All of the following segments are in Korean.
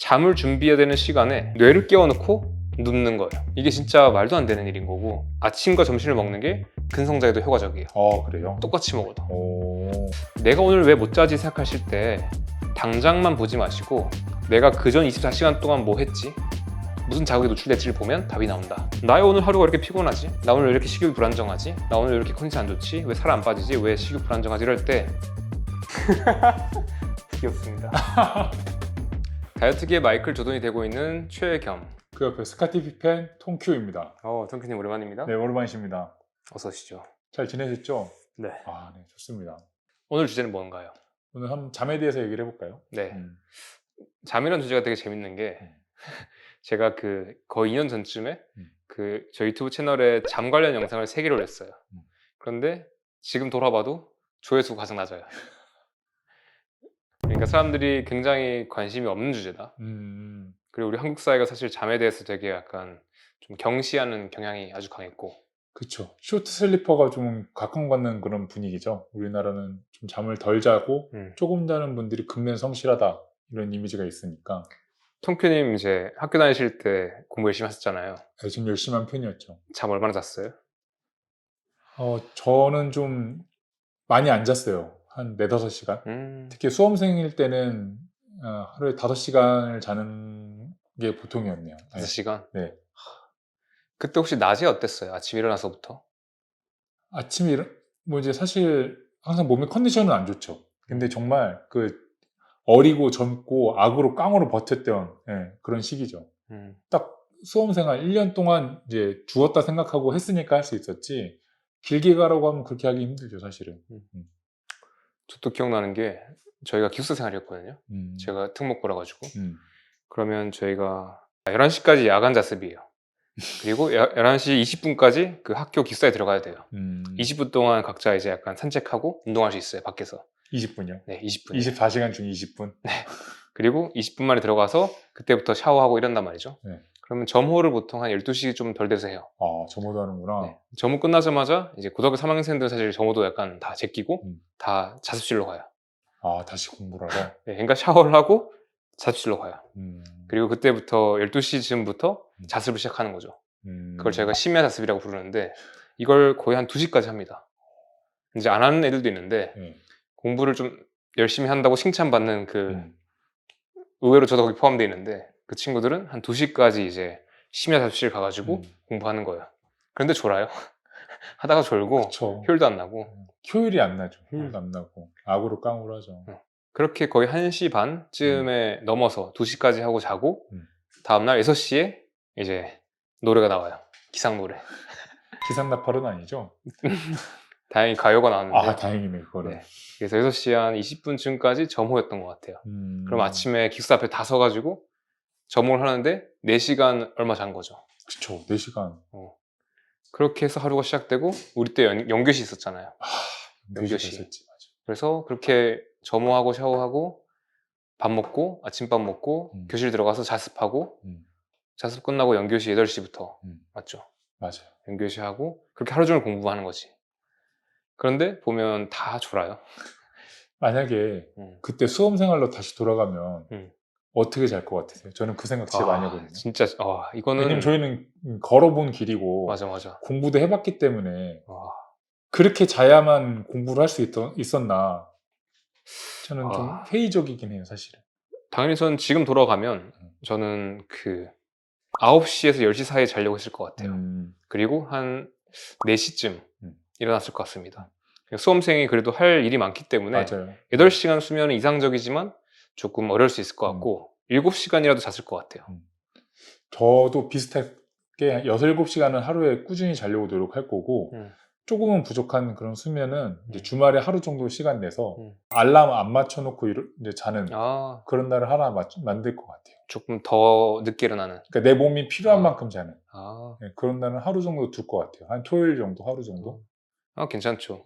잠을 준비해야 되는 시간에 뇌를 깨워놓고 눕는 거예요. 이게 진짜 말도 안 되는 일인 거고, 아침과 점심을 먹는 게 근성자에도 효과적이에요. 그래요? 똑같이 먹어도. 오. 내가 오늘 왜 못 자지 생각하실 때 당장만 보지 마시고 내가 그전 24시간 동안 뭐 했지? 무슨 자극에 노출됐지를 보면 답이 나온다. 나의 오늘 하루가 왜 이렇게 피곤하지? 나 오늘 왜 이렇게 식욕이 불안정하지? 나 오늘 왜 이렇게 컨디션 안 좋지? 왜 살 안 빠지지? 왜 식욕 불안정하지? 이럴 때 귀엽습니다. 다이어트계의 마이클 조던이 되고 있는 최겸. 그 옆에 스카티 피펜 통큐입니다. ton크님 오랜만입니다. 네, 오랜만이십니다. 어서 오시죠. 잘 지내셨죠? 네. 네, 좋습니다. 오늘 주제는 뭔가요? 오늘 한번 잠에 대해서 얘기를 해볼까요? 네. 잠이라는 주제가 되게 재밌는 게 제가 거의 2년 전쯤에 저 유튜브 채널에 잠 관련 영상을 3개를 올렸어요. 그런데 지금 돌아봐도 조회수가 가장 낮아요. 그러니까 사람들이 굉장히 관심이 없는 주제다. 그리고 우리 한국 사회가 사실 잠에 대해서 되게 약간 좀 경시하는 경향이 아주 강했고. 그쵸. 쇼트 슬리퍼가 좀 각광받는 그런 분위기죠. 우리나라는 좀 잠을 덜 자고 조금 자는 분들이 근면 성실하다 이런 이미지가 있으니까. 통큐님 이제 학교 다니실 때 공부 열심히 하셨잖아요. 네, 좀 열심히 한 편이었죠. 잠 얼마나 잤어요? 저는 좀 많이 안 잤어요. 한 4-5시간. 특히 수험생일 때는 하루에 5시간을 자는 게 보통이었네요. 5시간? 네. 그때 혹시 낮에 어땠어요? 아침 일어나서부터? 아침에 이제 사실 항상 몸의 컨디션은 안 좋죠. 근데 정말 어리고 젊고 악으로 깡으로 버텼던 그런 시기죠. 딱 수험생활 1년 동안 이제 죽었다 생각하고 했으니까 할 수 있었지, 길게 가라고 하면 그렇게 하기 힘들죠, 사실은. 저도 기억나는 게 저희가 기숙사 생활이었거든요. 제가 특목고라 가지고. 그러면 저희가 11시까지 야간 자습이에요. 그리고 11시 20분까지 그 학교 기숙사에 들어가야 돼요. 20분 동안 각자 이제 약간 산책하고 운동할 수 있어요, 밖에서. 20분이요? 네, 20분. 24시간 중 20분? 네. 그리고 20분 만에 들어가서 그때부터 샤워하고 이런단 말이죠. 네. 그러면 점호를 보통 한 12시 좀 덜 돼서 해요. 점호도 하는구나. 네. 점호 끝나자마자 이제 고등학교 3학년생들은 사실 점호도 약간 다 제끼고 다 자습실로 가요. 다시 공부를 하러? 네, 그러니까 샤워를 하고 자습실로 가요. 그리고 그때부터 12시쯤부터 자습을 시작하는 거죠. 그걸 저희가 심야 자습이라고 부르는데 이걸 거의 한 2시까지 합니다. 이제 안 하는 애들도 있는데 공부를 좀 열심히 한다고 칭찬받는 의외로 저도 거기 포함되어 있는데 그 친구들은 한 2시까지 이제 심야 자습실 가가지고 공부하는 거예요. 그런데 졸아요. 하다가 졸고. 그쵸. 효율도 안 나고. 효율이 안 나죠. 효율도 안 나고 악으로 깡으로 하죠. 그렇게 거의 1시 반쯤에 넘어서 2시까지 하고 자고 다음날 6시에 이제 노래가 나와요. 기상 노래. 기상 나팔은 아니죠? 다행히 가요가 나왔는데. 다행이네, 그거는. 네. 그래서 6시 한 20분쯤까지 점호였던 것 같아요. 그럼 아침에 기숙사 앞에 다 서가지고 점호를 하는데 4시간 얼마 잔 거죠. 그쵸, 4시간. 그렇게 해서 하루가 시작되고 우리 때 연교시 있었잖아요. 연교시 있었지, 맞아. 그래서 그렇게 점호하고 샤워하고 밥 먹고 아침밥 먹고 교실 들어가서 자습하고 자습 끝나고 연교시 8시부터 맞죠? 맞아요. 연교시 하고 그렇게 하루 종일 공부하는 거지. 그런데 보면 다 졸아요. 만약에 그때 수험생활로 다시 돌아가면 어떻게 잘 것 같으세요? 저는 그 생각 진짜 많이 하거든요. 진짜 이거는 왜냐면 저희는 걸어본 길이고 맞아. 공부도 해봤기 때문에 그렇게 자야만 공부를 할 수 있었나, 저는 좀 회의적이긴 해요, 사실은. 당연히 저는 지금 돌아가면 저는 9시에서 10시 사이에 자려고 했을 것 같아요. 그리고 한 4시쯤 일어났을 것 같습니다. 수험생이 그래도 할 일이 많기 때문에 맞아요. 8시간 수면은 이상적이지만 조금 어려울 수 있을 것 같고 7시간이라도 잤을 것 같아요. 저도 비슷하게 6-7시간은 하루에 꾸준히 자려고 노력할 거고 조금은 부족한 그런 수면은 이제 주말에 하루 정도 시간 내서 알람 안 맞춰놓고 이제 자는 그런 날을 하나 만들 것 같아요. 조금 더 늦게 일어나는. 그러니까 내 몸이 필요한 만큼 자는 그런 날은 하루 정도 둘 것 같아요. 한 토요일 정도, 하루 정도. 괜찮죠.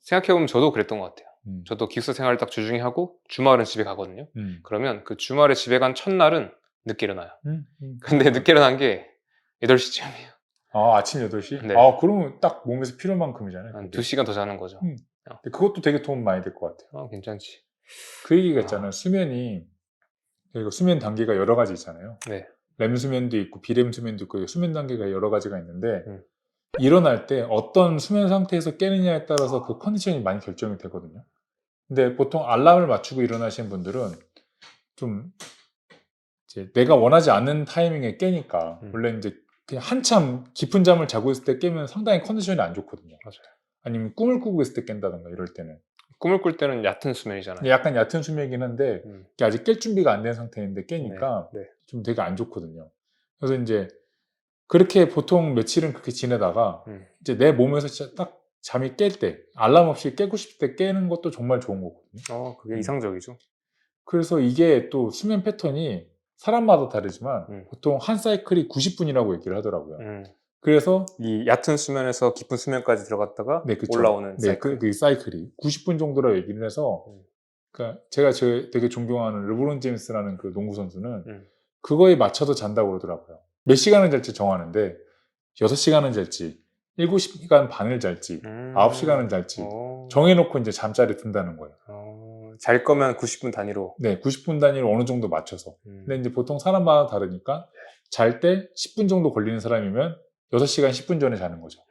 생각해보면 저도 그랬던 것 같아요. 저도 기숙사 생활을 딱 주중에 하고 주말은 집에 가거든요. 그러면 그 주말에 집에 간 첫날은 늦게 일어나요. 근데 늦게 일어난 게 8시쯤이에요. 아침 8시? 네. 그러면 딱 몸에서 필요한 만큼이잖아요. 한 2시간 더 자는 거죠. 근데 그것도 되게 도움 많이 될 것 같아요. 괜찮지. 그 얘기가 있잖아요. 수면이 그리고 수면 단계가 여러 가지 있잖아요. 네. 렘 수면도 있고 비렘 수면도 있고 수면 단계가 여러 가지가 있는데 일어날 때 어떤 수면 상태에서 깨느냐에 따라서 그 컨디션이 많이 결정이 되거든요. 근데 보통 알람을 맞추고 일어나시는 분들은 좀 이제 내가 원하지 않는 타이밍에 깨니까 원래 이제 그냥 한참 깊은 잠을 자고 있을 때 깨면 상당히 컨디션이 안 좋거든요. 맞아요. 아니면 꿈을 꾸고 있을 때 깬다던가 이럴 때는. 꿈을 꿀 때는 얕은 수면이잖아요. 약간 얕은 수면이긴 한데 이게 아직 깰 준비가 안 된 상태인데 깨니까 네. 좀 되게 안 좋거든요. 그래서 이제 그렇게 보통 며칠은 그렇게 지내다가 이제 내 몸에서 진짜 딱 잠이 깰 때 알람 없이 깨고 싶을 때 깨는 것도 정말 좋은 거거든요. 그게 이상적이죠. 그래서 이게 또 수면 패턴이 사람마다 다르지만 보통 한 사이클이 90분이라고 얘기를 하더라고요. 그래서 이 얕은 수면에서 깊은 수면까지 들어갔다가 네, 그쵸. 올라오는 네, 사이클. 그 사이클이 90분 정도라고 얘기를 해서 그러니까 제가 되게 존경하는 르브론 제임스라는 그 농구 선수는 그거에 맞춰서 잔다고 그러더라고요. 몇 시간을 잘지 정하는데 6시간은 잘지 7시간 반을 잘지 9시간은 잘지 정해놓고 이제 잠자리 든다는 거예요. 잘 거면 90분 단위로. 네, 90분 단위로 어느 정도 맞춰서. 근데 이제 보통 사람마다 다르니까 잘 때 10분 정도 걸리는 사람이면 6시간 10분 전에 자는 거죠.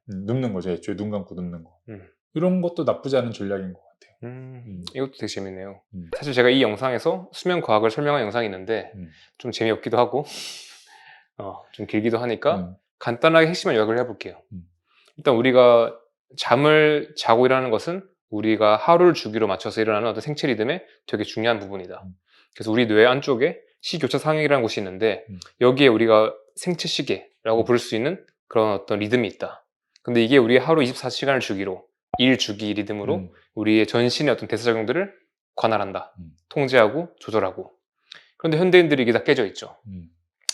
눕는 거죠. 애초에 눈 감고 눕는 거. 이런 것도 나쁘지 않은 전략인 것 같아요. 이것도 되게 재밌네요. 사실 제가 이 영상에서 수면 과학을 설명한 영상이 있는데 좀 재미없기도 하고 좀 길기도 하니까 간단하게 핵심을 요약을 해볼게요. 일단 우리가 잠을 자고 일어나는 것은 우리가 하루를 주기로 맞춰서 일어나는 어떤 생체 리듬의 되게 중요한 부분이다. 그래서 우리 뇌 안쪽에 시교차 상액이라는 곳이 있는데 여기에 우리가 생체 시계라고 부를 수 있는 그런 어떤 리듬이 있다. 근데 이게 우리 하루 24시간을 주기로 일 주기 리듬으로 우리의 전신의 어떤 대사작용들을 관할한다. 통제하고 조절하고. 그런데 현대인들이 이게 다 깨져 있죠.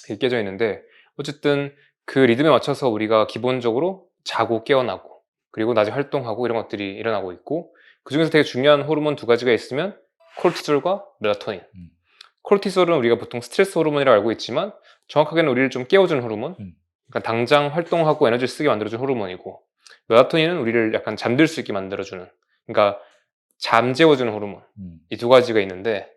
이게 깨져 있는데 어쨌든 그 리듬에 맞춰서 우리가 기본적으로 자고 깨어나고 그리고 낮에 활동하고 이런 것들이 일어나고 있고 그중에서 되게 중요한 호르몬 두 가지가 있으면 콜티솔과 멜라토닌. 콜티솔은 우리가 보통 스트레스 호르몬이라고 알고 있지만 정확하게는 우리를 좀 깨워주는 호르몬, 그러니까 당장 활동하고 에너지를 쓰게 만들어주는 호르몬이고 멜라토닌은 우리를 약간 잠들 수 있게 만들어주는, 그러니까 잠재워주는 호르몬. 이 두 가지가 있는데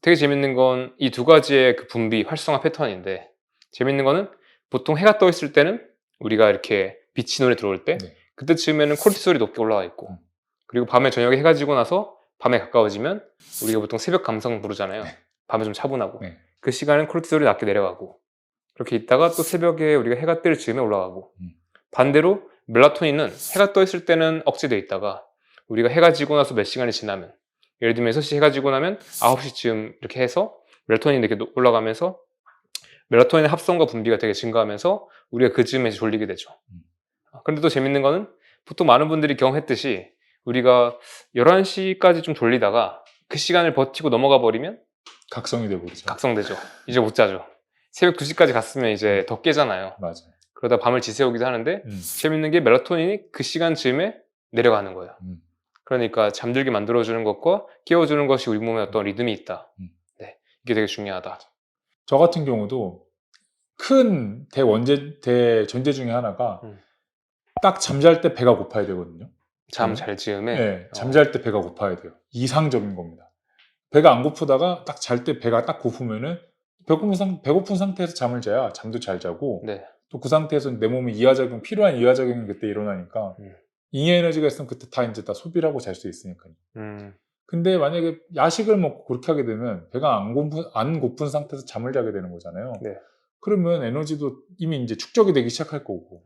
되게 재밌는 건 이 두 가지의 그 분비, 활성화 패턴인데 재밌는 거는 보통 해가 떠 있을 때는 우리가 이렇게 빛이 눈에 들어올 때 그때쯤에는 콜티솔이 높게 올라와 있고 그리고 밤에 저녁에 해가 지고 나서 밤에 가까워지면 우리가 보통 새벽 감성 부르잖아요. 밤에 좀 차분하고 그 시간은 콜티솔이 낮게 내려가고 그렇게 있다가 또 새벽에 우리가 해가 뜰 즈음에 올라가고 반대로 멜라토닌은 해가 떠 있을 때는 억제돼 있다가 우리가 해가 지고 나서 몇 시간이 지나면 예를 들면 6시 해가 지고 나면 9시쯤 이렇게 해서 멜라토닌이 이렇게 올라가면서 멜라토닌의 합성과 분비가 되게 증가하면서 우리가 그 즈음에 졸리게 되죠. 그런데 또 재밌는 거는 보통 많은 분들이 경험했듯이 우리가 11시까지 좀 졸리다가 그 시간을 버티고 넘어가 버리면 각성이 돼버리죠. 각성되죠. 이제 못 자죠. 새벽 2시까지 갔으면 이제 더 깨잖아요. 맞아요. 그러다 밤을 지새우기도 하는데 재밌는 게 멜라토닌이 그 시간 즈음에 내려가는 거예요. 그러니까 잠들게 만들어주는 것과 깨워주는 것이 우리 몸에 어떤 리듬이 있다. 네, 이게 되게 중요하다. 저 같은 경우도 큰 대전제 중에 하나가 딱 잠잘 때 배가 고파야 되거든요. 잠 잘 즈음에? 네, 잠잘 때 배가 고파야 돼요. 이상적인 겁니다. 배가 안 고프다가 딱 잘 때 배가 딱 고프면은 배고픈 상태에서 잠을 자야 잠도 잘 자고 또 그 상태에서 내 몸에 필요한 이하작용이 그때 일어나니까 이 에너지가 있으면 그때 다 이제 다 소비를 하고 잘 수 있으니까요. 근데 만약에 야식을 먹고 그렇게 하게 되면 배가 안 고픈 상태에서 잠을 자게 되는 거잖아요. 그러면 에너지도 이미 이제 축적이 되기 시작할 거고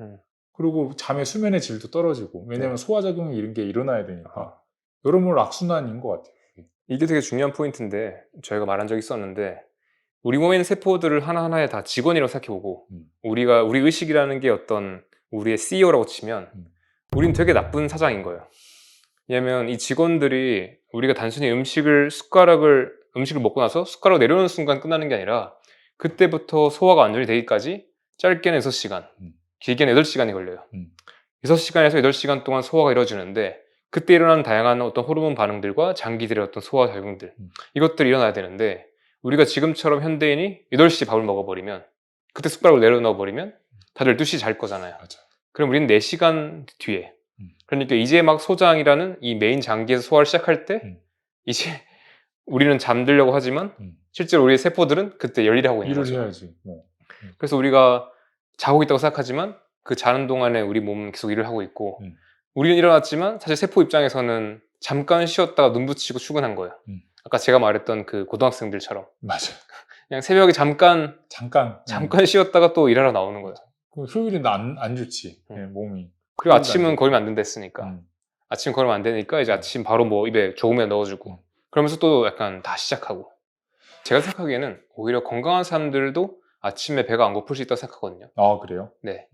그리고 잠의 수면의 질도 떨어지고 왜냐면 소화작용이 이런 게 일어나야 되니까 여러모로 악순환인 것 같아요. 이게 되게 중요한 포인트인데 저희가 말한 적이 있었는데 우리 몸에 있는 세포들을 하나하나에 다 직원이라고 생각해보고 우리 의식이라는 게 어떤 우리의 CEO라고 치면 우린 되게 나쁜 사장인 거예요. 왜냐면 이 직원들이 우리가 단순히 음식을 먹고 나서 숟가락 내려놓는 순간 끝나는 게 아니라 그때부터 소화가 완전히 되기까지 짧게는 6시간, 길게는 8시간이 걸려요. 6시간에서 8시간 동안 소화가 이루어지는데 그때 일어나는 다양한 어떤 호르몬 반응들과 장기들의 어떤 소화 작용들 이것들이 일어나야 되는데 우리가 지금처럼 현대인이 8시에 밥을 먹어버리면 그때 숟가락을 내려놓아버리면 다들 12시에 잘 거잖아요. 그럼 우리는 4시간 뒤에 그러니까 이제 막 소장이라는 이 메인 장기에서 소화를 시작할 때 이제 우리는 잠들려고 하지만 실제로 우리의 세포들은 그때 열일을 하고 있는 일을 거죠. 해야지. 뭐. 그래서 우리가 자고 있다고 생각하지만 그 자는 동안에 우리 몸은 계속 일을 하고 있고 우리는 일어났지만 사실 세포 입장에서는 잠깐 쉬었다가 눈 붙이고 출근한 거예요. 아까 제가 말했던 그 고등학생들처럼 맞아. 그냥 새벽에 잠깐 쉬었다가 또 일하러 나오는 거예요. 그 효율이 안 좋지. 몸이. 그리고 아침은 걸으면 안 된다 했으니까 아침 걸으면 안 되니까 이제 아침 바로 뭐 입에 조금이라도 넣어주고 그러면서 또 약간 다 시작하고 제가 생각하기에는 오히려 건강한 사람들도 아침에 배가 안 고플 수 있다고 생각하거든요. 아 그래요? 네.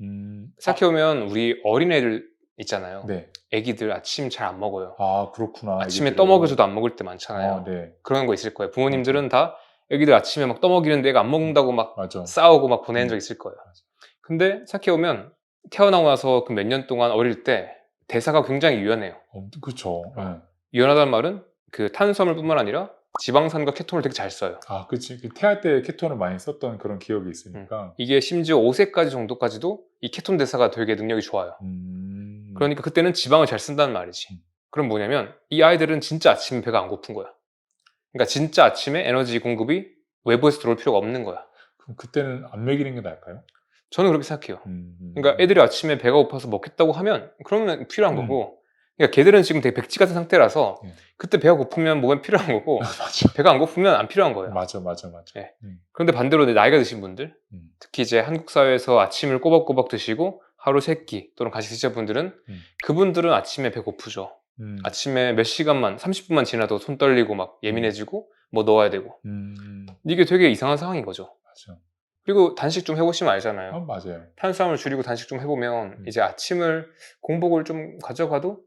생각해보면 우리 어린애들 있잖아요. 네. 애기들 아침 잘 안 먹어요. 아 그렇구나. 아침에 애기들은. 떠먹여줘도 안 먹을 때 많잖아요. 네. 그런 거 있을 거예요. 부모님들은 다 애기들 아침에 막 떠먹이는데 애가 안 먹는다고 막 맞아. 싸우고 막 보내는 적 있을 거예요. 근데 생각해보면 태어나고 나서 그 몇 년 동안 어릴 때 대사가 굉장히 유연해요. 그쵸. 유연하다는 말은 그 탄수화물뿐만 아니라 지방산과 케톤을 되게 잘 써요. 아 그치. 그 태아 때 케톤을 많이 썼던 그런 기억이 있으니까. 이게 심지어 5세까지 정도까지도 이 케톤 대사가 되게 능력이 좋아요. 그러니까 그때는 지방을 잘 쓴다는 말이지. 그럼 뭐냐면 이 아이들은 진짜 아침에 배가 안 고픈 거야. 그러니까 진짜 아침에 에너지 공급이 외부에서 들어올 필요가 없는 거야. 그럼 그때는 안 먹이는 게 나을까요? 저는 그렇게 생각해요. 그러니까 애들이 아침에 배가 고파서 먹겠다고 하면 그러면 필요한 거고 그러니까 걔들은 지금 되게 백지 같은 상태라서 그때 배가 고프면 몸에 필요한 거고 배가 안 고프면 안 필요한 거예요. 맞아. 네. 그런데 반대로 나이가 드신 분들 특히 이제 한국 사회에서 아침을 꼬박꼬박 드시고 하루 3끼 또는 간식 드신 분들은 그분들은 아침에 배 고프죠. 아침에 몇 시간만 30분만 지나도 손 떨리고 막 예민해지고 뭐 넣어야 되고 이게 되게 이상한 상황인 거죠. 맞아. 그리고 단식 좀 해보시면 알잖아요. 맞아요. 탄수화물 줄이고 단식 좀 해보면 이제 아침을 공복을 좀 가져가도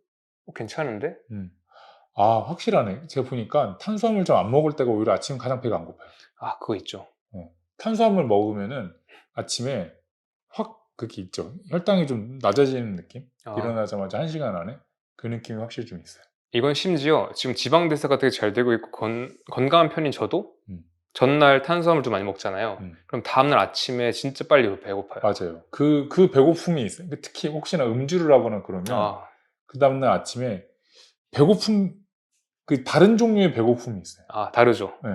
괜찮은데? 아 확실하네. 제가 보니까 탄수화물 좀 안 먹을 때가 오히려 아침 가장 배가 안 고파요. 아 그거 있죠. 탄수화물 먹으면은 아침에 확 그게 있죠. 혈당이 좀 낮아지는 느낌? 일어나자마자 1시간 안에 그 느낌이 확실히 좀 있어요. 이건 심지어 지금 지방 대사가 되게 잘 되고 있고 건강한 편인 저도 전날 탄수화물 좀 많이 먹잖아요. 그럼 다음날 아침에 진짜 빨리 배고파요. 맞아요. 그 배고픔이 있어요. 특히 혹시나 음주를 하거나 그러면 그 다음날 아침에 배고픔 그 다른 종류의 배고픔이 있어요. 다르죠. 네.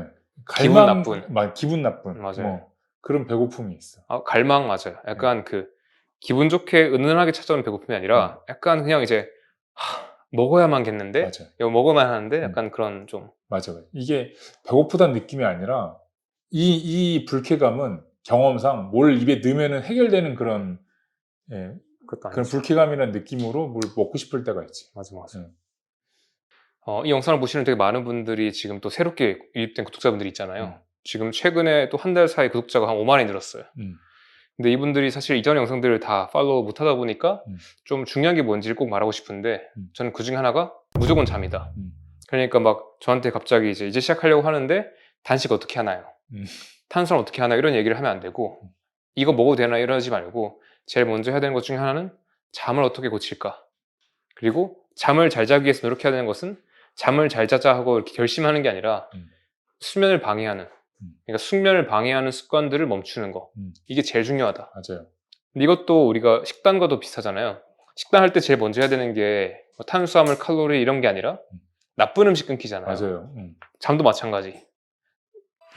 기분 나쁜. 맞아요. 뭐 그런 배고픔이 있어. 갈망 맞아요. 약간 그 기분 좋게 은은하게 찾아오는 배고픔이 아니라 약간 그냥 이제 먹어야만겠는데 맞아요. 이거 먹어만 하는데 약간 그런 좀 맞아요. 이게 배고프다는 느낌이 아니라 이 불쾌감은 경험상 뭘 입에 넣으면 해결되는 그런 그런 불쾌감이라는 느낌으로 뭘 먹고 싶을 때가 있지. 맞아. 이 영상을 보시는 되게 많은 분들이 지금 또 새롭게 유입된 구독자분들이 있잖아요. 지금 최근에 또 한 달 사이 구독자가 한 5만이 늘었어요. 근데 이분들이 사실 이전 영상들을 다 팔로우 못 하다 보니까 좀 중요한 게 뭔지를 꼭 말하고 싶은데 저는 그 중에 하나가 무조건 잠이다. 그러니까 막 저한테 갑자기 이제 시작하려고 하는데 단식 어떻게 하나요? 탄수화물 어떻게 하나요? 이런 얘기를 하면 안 되고 이거 먹어도 되나 이러지 말고 제일 먼저 해야 되는 것 중에 하나는 잠을 어떻게 고칠까? 그리고 잠을 잘 자기 위해서 노력해야 되는 것은 잠을 잘 자자 하고 이렇게 결심하는 게 아니라 수면을 방해하는 그러니까 숙면을 방해하는 습관들을 멈추는 거 이게 제일 중요하다. 맞아요. 근데 이것도 우리가 식단과도 비슷하잖아요. 식단할 때 제일 먼저 해야 되는 게 탄수화물, 칼로리 이런 게 아니라 나쁜 음식 끊기잖아요. 맞아요. 잠도 마찬가지.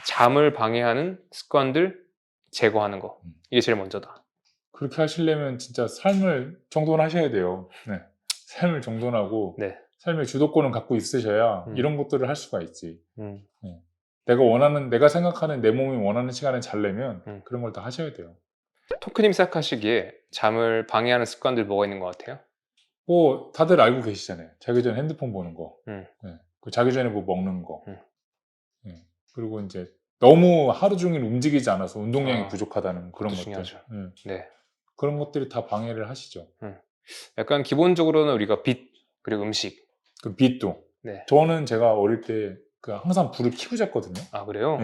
잠을 방해하는 습관들 제거하는 거 이게 제일 먼저다. 그렇게 하시려면 진짜 삶을 정돈하셔야 돼요. 네. 삶을 정돈하고 삶의 주도권을 갖고 있으셔야 이런 것들을 할 수가 있지. 내가 생각하는 내 몸이 원하는 시간에 자려면 그런 걸 다 하셔야 돼요. 토크님 생각하시기에 잠을 방해하는 습관들 뭐가 있는 것 같아요? 뭐 다들 알고 계시잖아요. 자기 전에 핸드폰 보는 거, 자기 전에 뭐 먹는 거, 그리고 이제 너무 하루 종일 움직이지 않아서 운동량이 부족하다는 그런 것들. 중요하죠. 그런 것들이 다 방해를 하시죠. 약간 기본적으로는 우리가 빛 그리고 음식. 그 빛도. 저는 제가 어릴 때 항상 불을 켜고 잤거든요. 아 그래요?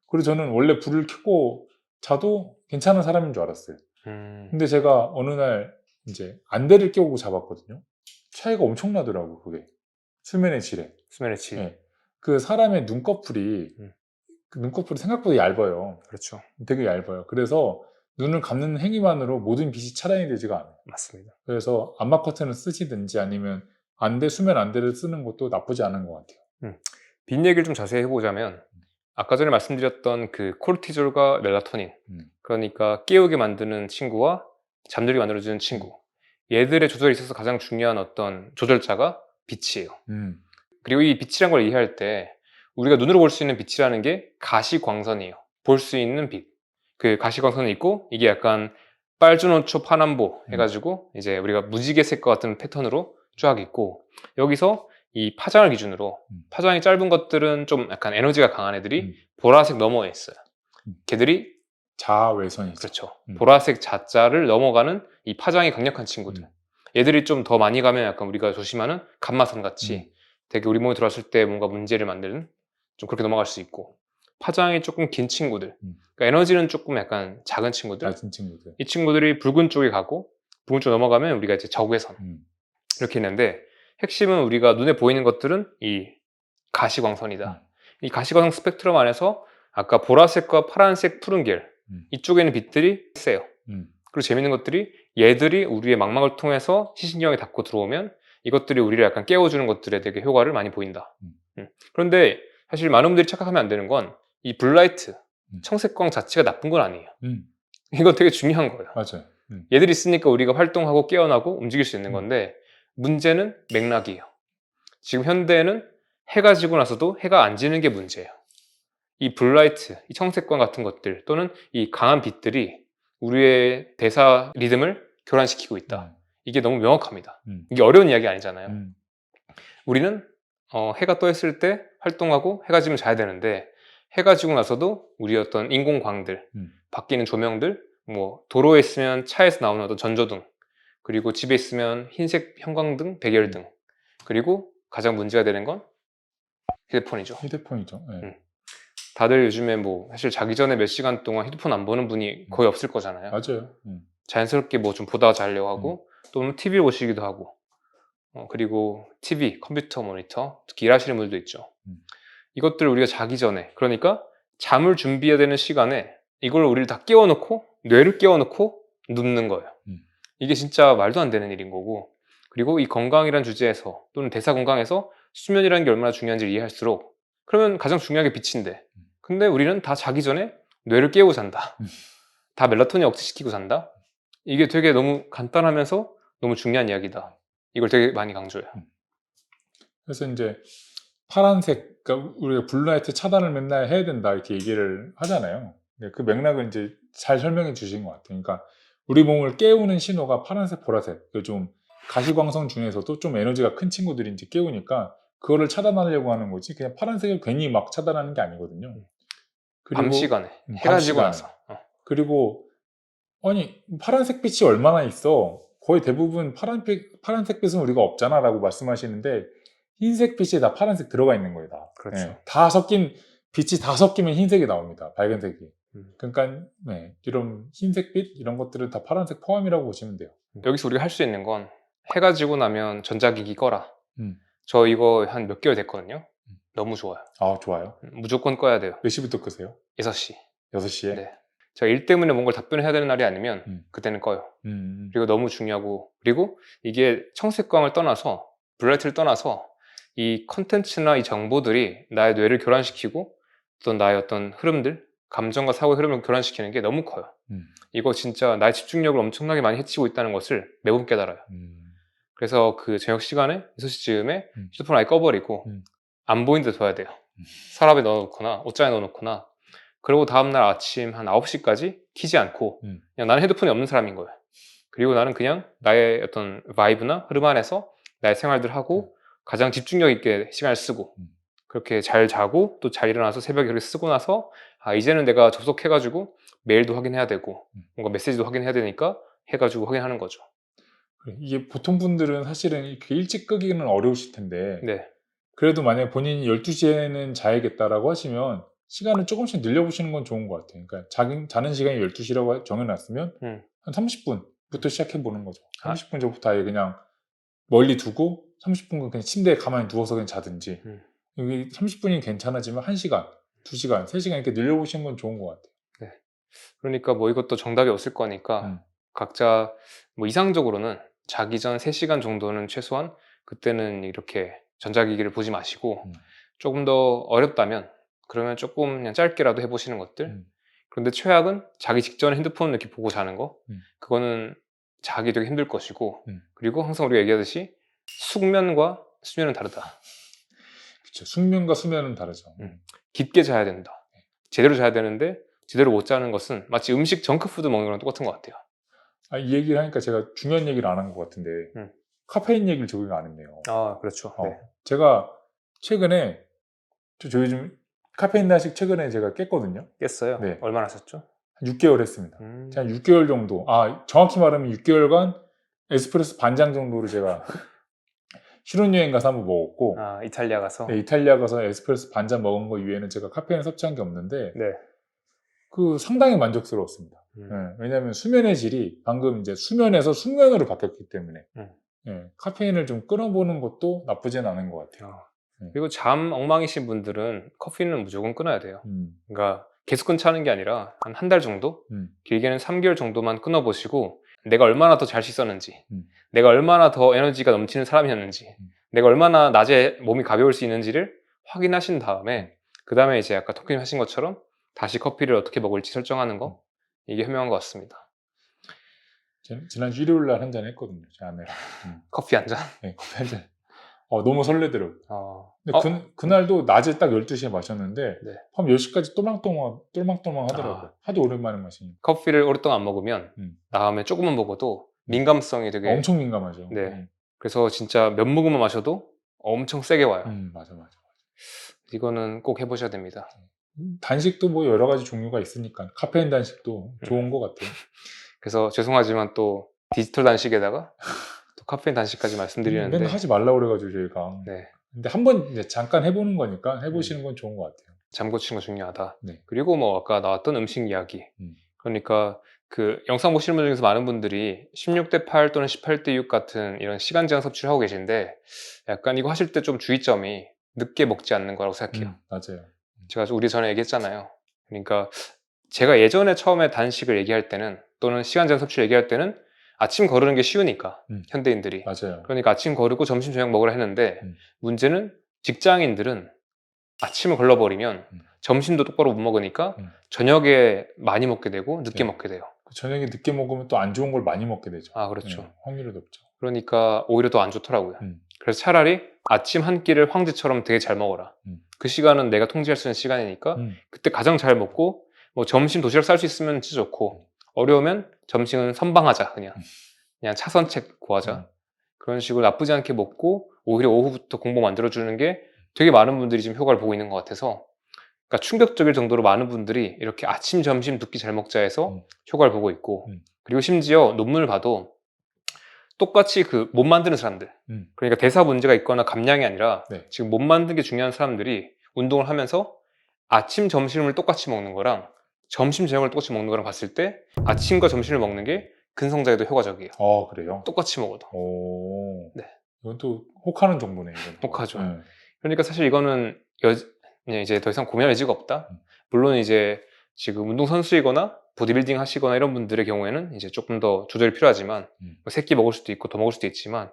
그리고 저는 원래 불을 켜고 자도 괜찮은 사람인 줄 알았어요. 근데 제가 어느 날 이제 안대를 끼고 잡았거든요. 차이가 엄청나더라고 그게. 수면의 질에. 그 사람의 눈꺼풀이 생각보다 얇아요. 그렇죠. 되게 얇아요. 그래서 눈을 감는 행위만으로 모든 빛이 차단이 되지가 않아요. 맞습니다. 그래서 암막 커튼을 쓰시든지 아니면 수면 안대를 쓰는 것도 나쁘지 않은 것 같아요. 빛 얘기를 좀 자세히 해보자면 아까 전에 말씀드렸던 그 코르티졸과 멜라토닌, 그러니까 깨우게 만드는 친구와 잠들게 만들어주는 친구, 얘들의 조절에 있어서 가장 중요한 어떤 조절자가 빛이에요. 그리고 이 빛이란 걸 이해할 때 우리가 눈으로 볼 수 있는 빛이라는 게 가시광선이에요. 볼 수 있는 빛. 그 가시광선이 있고 이게 약간 빨주노초 파남보 해가지고 이제 우리가 무지개색과 같은 패턴으로 쫙 있고, 여기서 이 파장을 기준으로 파장이 짧은 것들은 좀 약간 에너지가 강한 애들이 보라색 너머에 있어요. 걔들이 자외선이죠. 그렇죠. 보라색 자자를 넘어가는 이 파장이 강력한 친구들. 얘들이 좀 더 많이 가면 약간 우리가 조심하는 감마선 같이 되게 우리 몸에 들어왔을 때 뭔가 문제를 만드는, 좀 그렇게 넘어갈 수 있고, 파장이 조금 긴 친구들, 그러니까 에너지는 조금 약간 작은 친구들, 낮은 친구들. 이 친구들이 붉은 쪽에 가고 붉은 쪽 넘어가면 우리가 이제 적외선 이렇게 있는데, 핵심은 우리가 눈에 보이는 것들은 이 가시광선이다. 이 가시광선 스펙트럼 안에서 아까 보라색과 파란색, 푸른 계열 이쪽에 있는 빛들이 세요. 그리고 재밌는 것들이 얘들이 우리의 망막을 통해서 시신경에 닿고 들어오면 이것들이 우리를 약간 깨워주는 것들에 되게 효과를 많이 보인다. 그런데 사실 많은 분들이 착각하면 안 되는 건 이 블라이트, 청색광 자체가 나쁜 건 아니에요. 이거 되게 중요한 거예요. 맞아요. 얘들이 있으니까 우리가 활동하고 깨어나고 움직일 수 있는 건데, 문제는 맥락이에요. 지금 현대에는 해가 지고 나서도 해가 안 지는 게 문제예요. 이 블라이트, 이 청색광 같은 것들 또는 이 강한 빛들이 우리의 대사 리듬을 교란시키고 있다. 이게 너무 명확합니다. 이게 어려운 이야기 아니잖아요. 우리는 해가 떠 있을 때 활동하고 해가 지면 자야 되는데, 해가 지고 나서도 우리 어떤 인공광들, 바뀌는 조명들, 뭐 도로에 있으면 차에서 나오는 어떤 전조등, 그리고 집에 있으면 흰색 형광등, 백열등, 그리고 가장 문제가 되는 건 휴대폰이죠. 휴대폰이죠. 네. 다들 요즘에 뭐 사실 자기 전에 몇 시간 동안 휴대폰 안 보는 분이 거의 없을 거잖아요. 맞아요. 자연스럽게 뭐 좀 보다가 자려고 하고 또는 TV 보시기도 하고, 그리고 TV, 컴퓨터 모니터, 특히 일하시는 분들도 있죠. 이것들 우리가 자기 전에, 그러니까 잠을 준비해야 되는 시간에 이걸 우리를 다 깨워놓고 뇌를 깨워놓고 눕는 거예요. 이게 진짜 말도 안 되는 일인 거고, 그리고 이 건강이란 주제에서 또는 대사 건강에서 수면이라는 게 얼마나 중요한지 이해할수록, 그러면 가장 중요한 게 빛인데, 근데 우리는 다 자기 전에 뇌를 깨우고 잔다. 다 멜라토닌 억제시키고 잔다. 이게 되게 너무 간단하면서 너무 중요한 이야기다. 이걸 되게 많이 강조해요. 그래서 이제 파란색, 그러니까 우리가 블루라이트 차단을 맨날 해야 된다 이렇게 얘기를 하잖아요. 그 맥락을 이제 잘 설명해 주신 것 같아요. 그러니까 우리 몸을 깨우는 신호가 파란색, 보라색, 그 좀 가시광선 중에서도 좀 에너지가 큰 친구들이 이제 깨우니까 그거를 차단하려고 하는 거지, 그냥 파란색을 괜히 막 차단하는 게 아니거든요. 그리고 밤 시간에 해가 밤 지고 시간에. 나서. 그리고 아니 파란색 빛이 얼마나 있어, 거의 대부분 파란색 빛은 우리가 없잖아 라고 말씀하시는데, 흰색 빛이 다 파란색 들어가 있는 거예요. 다. 그렇죠. 네, 다 섞인 빛이 다 섞이면 흰색이 나옵니다. 밝은색이. 그러니까 네, 이런 흰색빛 이런 것들은 다 파란색 포함이라고 보시면 돼요. 여기서 우리가 할 수 있는 건, 해가 지고 나면 전자기기 꺼라. 저 이거 한 몇 개월 됐거든요. 너무 좋아요. 아, 좋아요. 무조건 꺼야 돼요. 몇 시부터 끄세요? 6시. 6시에? 네. 제가 일 때문에 뭔가를 답변을 해야 되는 날이 아니면 그때는 꺼요. 그리고 너무 중요하고, 그리고 이게 청색광을 떠나서, 블라이트를 떠나서 이 컨텐츠나 이 정보들이 나의 뇌를 교란시키고 또 나의 어떤 흐름들, 감정과 사고의 흐름을 교란시키는 게 너무 커요. 이거 진짜 나의 집중력을 엄청나게 많이 해치고 있다는 것을 매번 깨달아요. 그래서 그 저녁 시간에 6시쯤에 휴대폰 아예 꺼버리고 안 보이는 데 둬야 돼요. 서랍에 넣어놓거나 옷장에 넣어놓거나, 그리고 다음날 아침 한 9시까지 키지 않고 그냥 나는 핸드폰이 없는 사람인 거예요. 그리고 나는 그냥 나의 어떤 바이브나 흐름 안에서 나의 생활들 하고 가장 집중력 있게 시간을 쓰고, 그렇게 잘 자고 또 잘 일어나서 새벽에 그렇게 쓰고 나서, 이제는 내가 접속해가지고 메일도 확인해야 되고 뭔가 메시지도 확인해야 되니까 해가지고 확인하는 거죠. 이게 보통 분들은 사실은 이렇게 일찍 끄기는 어려우실 텐데, 네. 그래도 만약에 본인이 12시에는 자야겠다라고 하시면 시간을 조금씩 늘려보시는 건 좋은 것 같아요. 그러니까 자는 시간이 12시라고 정해놨으면 한 30분부터 시작해보는 거죠. 30분 전부터 아예 그냥 멀리 두고 30분간 그냥 침대에 가만히 누워서 그냥 자든지, 여기 30분이 괜찮아지면 1시간, 2시간, 3시간 이렇게 늘려보시는 건 좋은 것 같아요. 네. 그러니까 뭐 이것도 정답이 없을 거니까 각자 뭐 이상적으로는 자기 전 3시간 정도는 최소한 그때는 이렇게 전자기기를 보지 마시고 조금 더 어렵다면 그러면 조금 그냥 짧게라도 해보시는 것들. 그런데 최악은 자기 직전에 핸드폰을 이렇게 보고 자는 거. 그거는 자기 되게 힘들 것이고 그리고 항상 우리가 얘기하듯이 숙면과 수면은 다르다. 그렇죠. 숙면과 수면은 다르죠. 깊게 자야 된다. 제대로 자야 되는데 제대로 못 자는 것은 마치 음식 정크푸드 먹는 거랑 똑같은 것 같아요. 이 얘기를 하니까 제가 중요한 얘기를 안 한 것 같은데 카페인 얘기를 적용 안 했네요. 그렇죠. 네. 제가 최근에 저 요즘 카페인 단식 최근에 제가 깼거든요. 깼어요? 네. 얼마나 하셨죠? 한 6개월 했습니다. 한 6개월 정도. 정확히 말하면 6개월간 에스프레소 반잔 정도를 제가 신혼여행 가서 한번 먹었고 이탈리아 가서? 네, 이탈리아 가서 에스프레소 반잔 먹은 거 이외에는 제가 카페인을 섭취한 게 없는데 네. 상당히 만족스러웠습니다. 네, 왜냐하면 수면의 질이 방금 이제 수면에서 숙면으로 바뀌었기 때문에 카페인을 좀 끊어보는 것도 나쁘진 않은 것 같아요. 그리고 잠 엉망이신 분들은 커피는 무조건 끊어야 돼요. 그러니까 계속 끊자는 게 아니라 한 달 정도? 길게는 3개월 정도만 끊어보시고 내가 얼마나 더 잘 수 있었는지 내가 얼마나 더 에너지가 넘치는 사람이었는지 내가 얼마나 낮에 몸이 가벼울 수 있는지를 확인하신 다음에 그 다음에 이제 아까 토끼님 하신 것처럼 다시 커피를 어떻게 먹을지 설정하는 거 이게 현명한 것 같습니다. 지난주 일요일 날 한 잔 했거든요. 제 아내랑. 커피 한 잔? 네, 커피 한 잔. 너무 설레더라고요. 근데 어? 그날도 낮에 딱 12시에 마셨는데 네. 밤 10시까지 똘망똘망 하더라고요. 하도 오랜만에 마시니까. 커피를 오랫동안 안 먹으면 다음에 조금만 먹어도 민감성이 되게 엄청 민감하죠. 네. 그래서 진짜 몇 모금만 마셔도 엄청 세게 와요. 맞아. 이거는 꼭 해보셔야 됩니다. 단식도 뭐 여러 가지 종류가 있으니까 카페인 단식도 좋은 것 같아요. 그래서 죄송하지만 또 디지털 단식에다가 또 카페인 단식까지 말씀드리는데 맨날 하지 말라고 그래가지고 저희가. 네. 근데 한번 이제 잠깐 해보는 거니까 해보시는 건 좋은 것 같아요. 잠 고치는 거 중요하다. 네. 그리고 뭐 아까 나왔던 음식 이야기. 그러니까 그 영상 보시는 분 중에서 많은 분들이 16대 8 또는 18대 6 같은 이런 시간 제한 섭취를 하고 계신데 약간 이거 하실 때 좀 주의점이 늦게 먹지 않는 거라고 생각해요. 맞아요. 제가 우리 전에 얘기했잖아요. 그러니까 제가 예전에 처음에 단식을 얘기할 때는 또는 시간 제한 섭취를 얘기할 때는 아침 거르는 게 쉬우니까 현대인들이 맞아요. 그러니까 아침 거르고 점심 저녁 먹으라 했는데 문제는 직장인들은 아침을 걸러버리면 점심도 똑바로 못 먹으니까 저녁에 많이 먹게 되고 늦게 먹게 돼요. 저녁에 늦게 먹으면 또 안 좋은 걸 많이 먹게 되죠. 그렇죠. 확률이 높죠. 그러니까 오히려 더 안 좋더라고요. 그래서 차라리 아침 한 끼를 황제처럼 되게 잘 먹어라. 그 시간은 내가 통제할 수 있는 시간이니까 그때 가장 잘 먹고 뭐 점심 도시락 쌀 수 있으면 진짜 좋고 어려우면 점심은 선방하자. 그냥 차선책 구하자. 그런 식으로 나쁘지 않게 먹고 오히려 오후부터 공복 만들어주는 게 되게 많은 분들이 지금 효과를 보고 있는 것 같아서 그러니까 충격적일 정도로 많은 분들이 이렇게 아침, 점심 두 끼 잘 먹자 해서 효과를 보고 있고 그리고 심지어 논문을 봐도 똑같이 그 못 만드는 사람들 그러니까 대사 문제가 있거나 감량이 아니라 지금 못 만드는 게 중요한 사람들이 운동을 하면서 아침, 점심을 똑같이 먹는 거랑 점심, 저녁을 똑같이 먹는 거랑 봤을 때 아침과 점심을 먹는 게 근성장에도 효과적이에요. 그래요? 똑같이 먹어도. 네. 이건 또 혹하는 정보네요. 혹하죠. 그러니까 사실 이거는 이제 더 이상 고민할 여지가 없다. 물론 이제 지금 운동선수이거나 보디빌딩 하시거나 이런 분들의 경우에는 이제 조금 더 조절이 필요하지만 세 끼 먹을 수도 있고 더 먹을 수도 있지만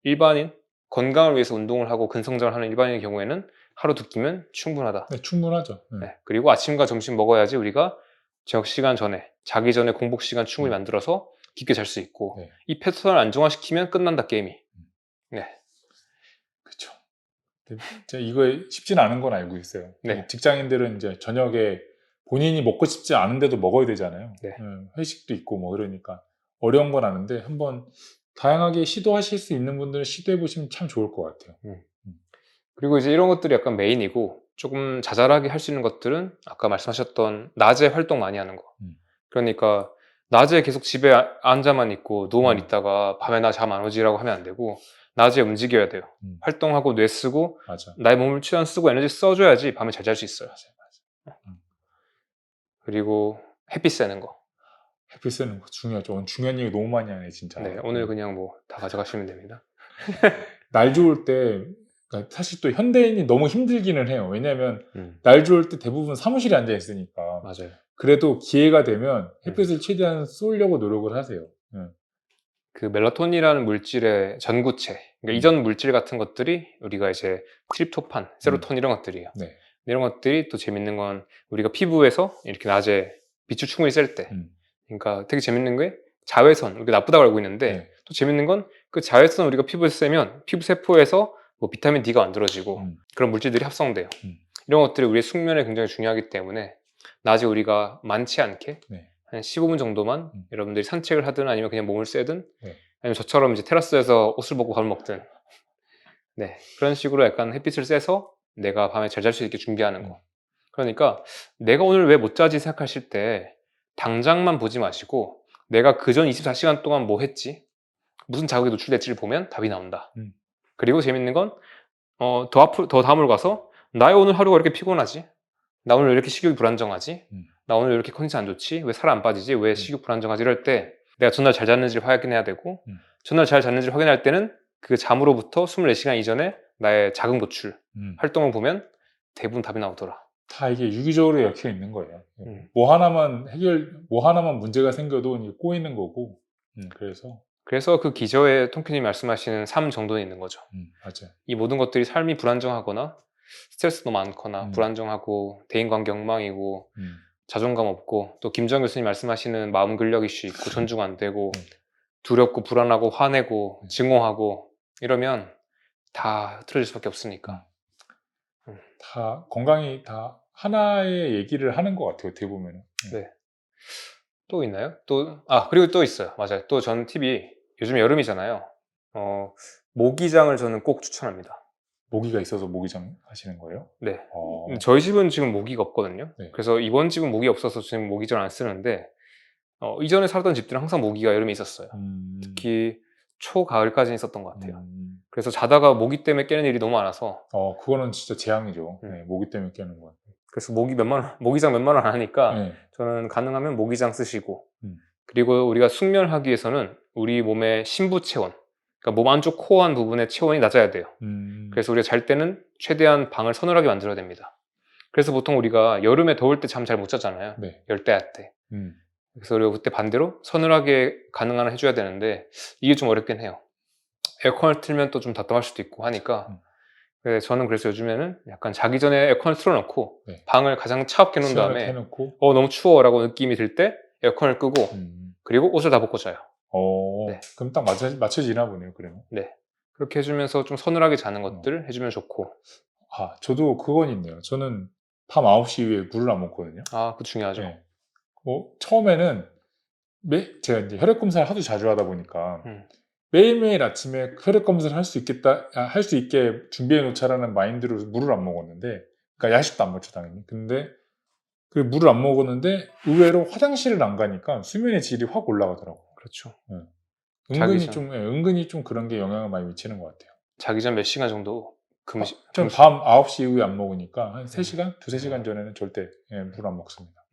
일반인 건강을 위해서 운동을 하고 근성장을 하는 일반인의 경우에는 하루 두 끼면 충분하다. 네, 충분하죠. 그리고 아침과 점심 먹어야지 우리가 저녁 시간 전에 자기 전에 공복 시간 충분히 만들어서 깊게 잘 수 있고 이 패턴을 안정화시키면 끝난다 게임이. 그렇죠. 이거 쉽진 않은 건 알고 있어요. 직장인들은 이제 저녁에 본인이 먹고 싶지 않은데도 먹어야 되잖아요. 회식도 있고 뭐 이러니까 어려운 건 아는데 한번 다양하게 시도하실 수 있는 분들은 시도해 보시면 참 좋을 것 같아요. 그리고 이제 이런 것들이 약간 메인이고 조금 자잘하게 할 수 있는 것들은 아까 말씀하셨던 낮에 활동 많이 하는 거. 그러니까 낮에 계속 집에 앉아만 있고 누워만 있다가 밤에 나 잠 안 오지라고 하면 안 되고 낮에 움직여야 돼요. 활동하고 뇌 쓰고 나의 몸을 최대한 쓰고 에너지 써줘야지 밤에 잘 잘 수 있어요. 그리고 햇빛 쐬는 거. 햇빛 쐬는 거 중요하죠. 오늘 중요한 얘기 너무 많이 하네 진짜. 오늘 그냥 뭐 다 가져가시면 됩니다. 날 좋을 때 그러니까 사실 또 현대인이 너무 힘들기는 해요. 왜냐하면 날 좋을 때 대부분 사무실에 앉아 있으니까. 맞아요. 그래도 기회가 되면 햇빛을 최대한 쏘려고 노력을 하세요. 그 멜라토닌이라는 물질의 전구체 그러니까 이전 물질 같은 것들이 우리가 이제 트립토판, 세로토닌 이런 것들이에요. 네. 이런 것들이 또 재밌는 건 우리가 피부에서 이렇게 낮에 빛을 충분히 쐴 때, 그러니까 되게 재밌는 게 자외선, 우리가 나쁘다고 알고 있는데 네. 또 재밌는 건 그 자외선 우리가 피부에 쐬면 피부 세포에서 뭐 비타민 D가 만들어지고 그런 물질들이 합성돼요. 이런 것들이 우리의 숙면에 굉장히 중요하기 때문에 낮에 우리가 많지 않게 네. 한 15분 정도만 여러분들이 산책을 하든 아니면 그냥 몸을 쐬든 네. 아니면 저처럼 이제 테라스에서 옷을 벗고 밥을 먹든 네, 그런 식으로 약간 햇빛을 쐬서 내가 밤에 잘 잘 수 있게 준비하는 거. 그러니까 내가 오늘 왜 못 자지 생각하실 때 당장만 보지 마시고 내가 그전 24시간 동안 뭐 했지? 무슨 자극에 노출됐지를 보면 답이 나온다. 그리고 재밌는 건 더 다음으로 가서 나의 오늘 하루가 이렇게 피곤하지? 나 오늘 왜 이렇게 식욕이 불안정하지? 나 오늘 왜 이렇게 컨디션 안 좋지? 왜 살 안 빠지지? 왜 식욕 불안정하지? 이럴 때 내가 전날 잘 잤는지를 확인해야 되고 전날 잘 잤는지를 확인할 때는 그 잠으로부터 24시간 이전에 나의 자극 노출 활동을 보면 대부분 답이 나오더라. 다 이게 유기적으로 엮여 있는 거예요. 뭐 하나만 문제가 생겨도 이게 꼬이는 거고. 그래서 그 기저에 통키님 말씀하시는 삶 정도는 있는 거죠. 맞아요. 이 모든 것들이 삶이 불안정하거나 스트레스도 많거나 불안정하고 대인관계 엉망이고 자존감 없고 또 김정 교수님 말씀하시는 마음 근력 이슈 있고 존중 안 되고 두렵고 불안하고 화내고 증오하고 이러면 다 틀어질 수밖에 없으니까. 다 건강이 다 하나의 얘기를 하는 것 같아요. 어떻게 보면은. 네. 또 있나요? 그리고 또 있어요. 맞아요. 또 저는 팁이 요즘 여름이잖아요. 모기장을 저는 꼭 추천합니다. 모기가 있어서 모기장 하시는 거예요? 네. 저희 집은 지금 모기가 없거든요. 네. 그래서 이번 집은 모기 없어서 지금 모기장을 안 쓰는데 이전에 살던 집들은 항상 모기가 여름에 있었어요. 특히 초가을까지는 있었던 것 같아요. 그래서 자다가 모기 때문에 깨는 일이 너무 많아서 그거는 진짜 재앙이죠. 네, 모기 때문에 깨는 건. 그래서 모기장 몇만 원 안 하니까 저는 가능하면 모기장 쓰시고 그리고 우리가 숙면하기 위해서는 우리 몸의 심부 체온, 그러니까 몸 안쪽 코어한 부분의 체온이 낮아야 돼요. 그래서 우리가 잘 때는 최대한 방을 서늘하게 만들어야 됩니다. 그래서 보통 우리가 여름에 더울 때 잠 잘 못 자잖아요. 네. 열대야 때. 그래서 우리가 그때 반대로 서늘하게 가능한 한 해줘야 되는데 이게 좀 어렵긴 해요. 에어컨을 틀면 또 좀 답답할 수도 있고 하니까 저는 그래서 요즘에는 약간 자기 전에 에어컨을 틀어놓고 방을 가장 차갑게 놓은 다음에 해놓고 너무 추워라고 느낌이 들 때 에어컨을 끄고 그리고 옷을 다 벗고 자요. 네. 그럼 딱 맞춰지나 보네요. 그러면. 네. 그렇게 해주면서 좀 서늘하게 자는 것들 해주면 좋고. 저도 그건 있네요. 저는 밤 9시 이후에 물을 안 먹거든요. 그거 중요하죠. 네. 처음에는 제가 이제 혈액 검사를 하도 자주 하다 보니까 매일매일 아침에 혈액 검사를 할 수 있게 준비해 놓자라는 마인드로 물을 안 먹었는데, 그러니까 야식도 안 먹죠 당연히. 근데 그 물을 안 먹었는데 의외로 화장실을 안 가니까 수면의 질이 확 올라가더라고요. 그렇죠. 은근히 좀 그런 게 영향을 많이 미치는 것 같아요. 자기 전 몇 시간 정도 전 밤 9시 이후에 안 먹으니까 한 3시간? 2-3시간 전에는 절대 물 안 먹습니다.